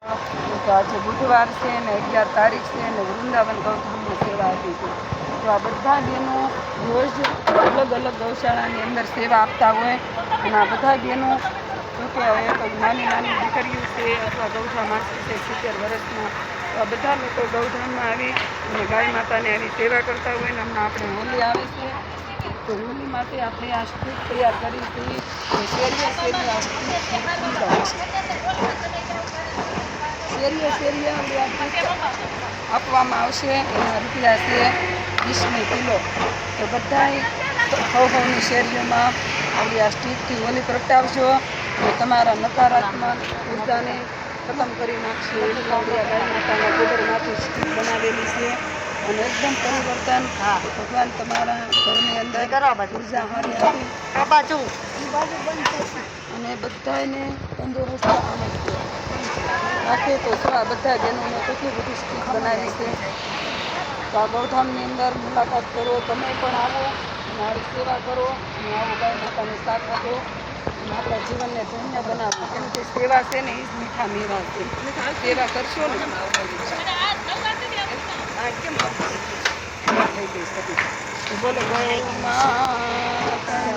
તો આજે બુધવાર છે ને 11 તારીખ છે ને વૃંદાવન ગૌધામની સેવા હતી હતી. તો આ બધા બહેનો રોજ અલગ અલગ ગૌશાળાની અંદર સેવા આપતા હોય અને આ બધા બહેનો જોકે એક નાની નાની દીકરીઓ છે અથવા ગૌધા માસી છે 70 વર્ષના. તો આ બધા લોકો ગૌધામમાં આવી અને ગાય માતાને આવી સેવા કરતા હોય ને હમણાં આપણે હોલી આવે છે. તો હોલી માટે આપણે આ સ્ટ્રીટ તૈયાર કરી હતી. શેરીએ શેરીએ આ શેરીએ આપવામાં આવશે. એના રૂપિયા છે 20 કિલો. તો બધાય સૌની શેરીઓમાં આવી આ સ્ટીકથી હોલી પ્રગટાવજો અને તમારા નકારાત્મક ઉર્જાને ખતમ કરી નાખશે. એવી ગાય માતાના ગોબરમાંથી સ્ટીક બનાવેલી છે અને એકદમ પરિવર્તન. ભગવાન તમારા ઘરની અંદર ઉર્જા હારી આપી અને બધાને તંદુરસ્ત રાખે. તો આ બધા બહેનોને કેટલી બધી સ્ટીક બનાવી છે. તો આ ગૌધામની અંદર મુલાકાત કરો, તમે પણ આવો અને આવી સેવા કરો અને આવો ગાય માતાને સાથ આપો અને આપણા જીવનને ધન્ય બનાવો. કેમ કે સેવા છે ને એ જ મીઠા મેવા છે. સેવા કરશો ને કેમ થઈ ગઈ બોલો ગૌ માતા